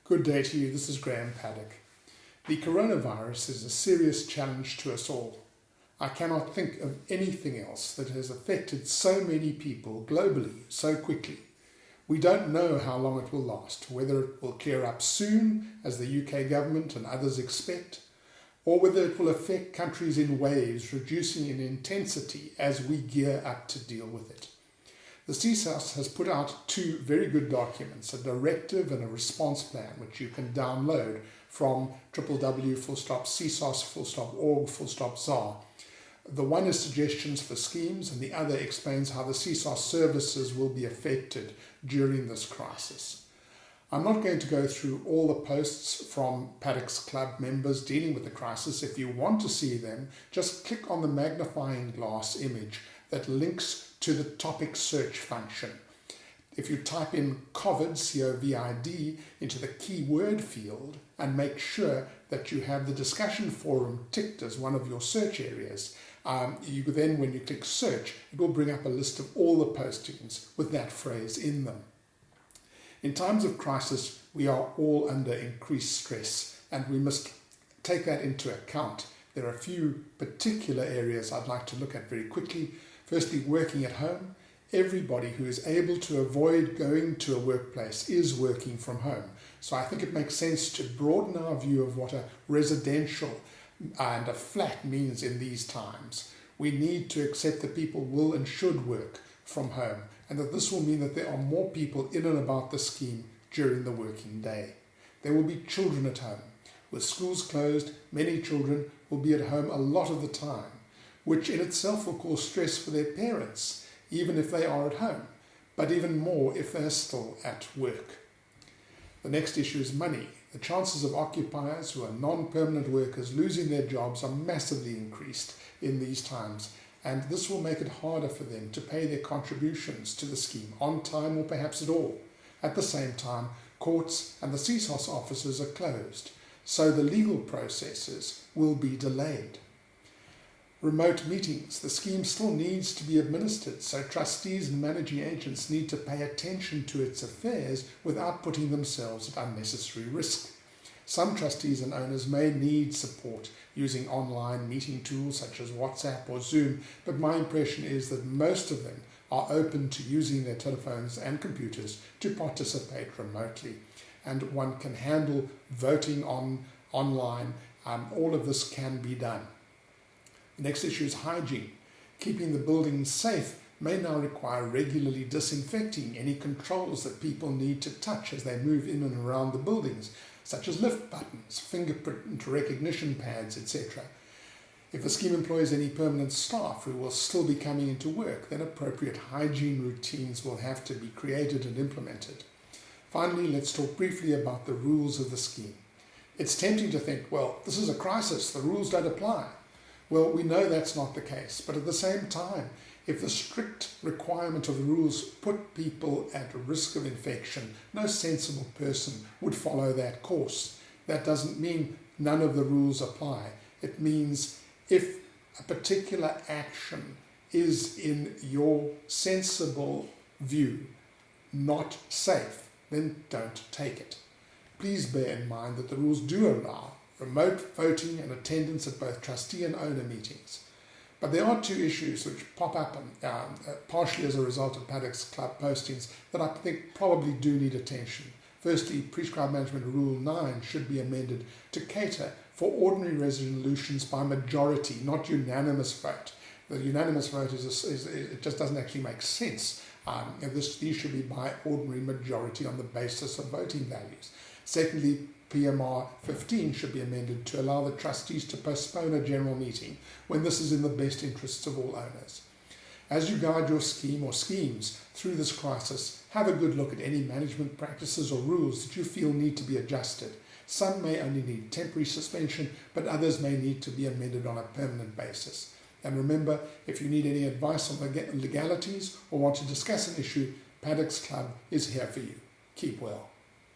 Good day to you. This is Graham Paddock. The coronavirus is a serious challenge to us all. I cannot think of anything else that has affected so many people globally so quickly. We don't know how long it will last, whether it will clear up soon, as the UK government and others expect, or whether it will affect countries in waves, reducing in intensity as we gear up to deal with it. The CSIS has put out two very good documents, a directive and a response plan, which you can download from www.csis.org.za. The one is suggestions for schemes, and the other explains how the CSIS services will be affected during this crisis. I'm not going to go through all the posts from Paddock's Club members dealing with the crisis. If you want to see them, just click on the magnifying glass image that links to the topic search function. If you type in COVID, C-O-V-I-D, into the keyword field and make sure that you have the discussion forum ticked as one of your search areas, then when you click search, it will bring up a list of all the postings with that phrase in them. In times of crisis, we are all under increased stress, and we must take that into account. There are a few particular areas I'd like to look at very quickly. Firstly, working at home. Everybody who is able to avoid going to a workplace is working from home. So I think it makes sense to broaden our view of what a residential and a flat means in these times. We need to accept that people will and should work from home, and that this will mean that there are more people in and about the scheme during the working day. There will be children at home. With schools closed, many children will be at home a lot of the time, which in itself will cause stress for their parents, even if they are at home, but even more if they're still at work. The next issue is money. The chances of occupiers who are non-permanent workers losing their jobs are massively increased in these times, and this will make it harder for them to pay their contributions to the scheme on time or perhaps at all. At the same time, courts and the CSIS offices are closed, so the legal processes will be delayed. Remote meetings. The scheme still needs to be administered, so trustees and managing agents need to pay attention to its affairs without putting themselves at unnecessary risk. Some trustees and owners may need support using online meeting tools such as WhatsApp or Zoom, but my impression is that most of them are open to using their telephones and computers to participate remotely. And one can handle voting online. All of this can be done. The next issue is hygiene. Keeping the buildings safe may now require regularly disinfecting any controls that people need to touch as they move in and around the buildings, such as lift buttons, fingerprint recognition pads, etc. If a scheme employs any permanent staff who will still be coming into work, then appropriate hygiene routines will have to be created and implemented. Finally, let's talk briefly about the rules of the scheme. It's tempting to think, well, this is a crisis, the rules don't apply. Well, we know that's not the case, but at the same time, if the strict requirement of the rules put people at risk of infection, no sensible person would follow that course. That doesn't mean none of the rules apply. It means if a particular action is, in your sensible view, not safe, then don't take it. Please bear in mind that the rules do allow remote voting and attendance at both trustee and owner meetings. But there are two issues which pop up partially as a result of Paddock's Club postings that I think probably do need attention. Firstly, Prescribed Management Rule 9 should be amended to cater for ordinary resolutions by majority, not unanimous vote. The unanimous vote it just doesn't actually make sense. These should be by ordinary majority on the basis of voting values. Secondly, PMR 15 should be amended to allow the trustees to postpone a general meeting when this is in the best interests of all owners. As you guide your scheme or schemes through this crisis, have a good look at any management practices or rules that you feel need to be adjusted. Some may only need temporary suspension, but others may need to be amended on a permanent basis. And remember, if you need any advice on legalities or want to discuss an issue, Paddock's Club is here for you. Keep well.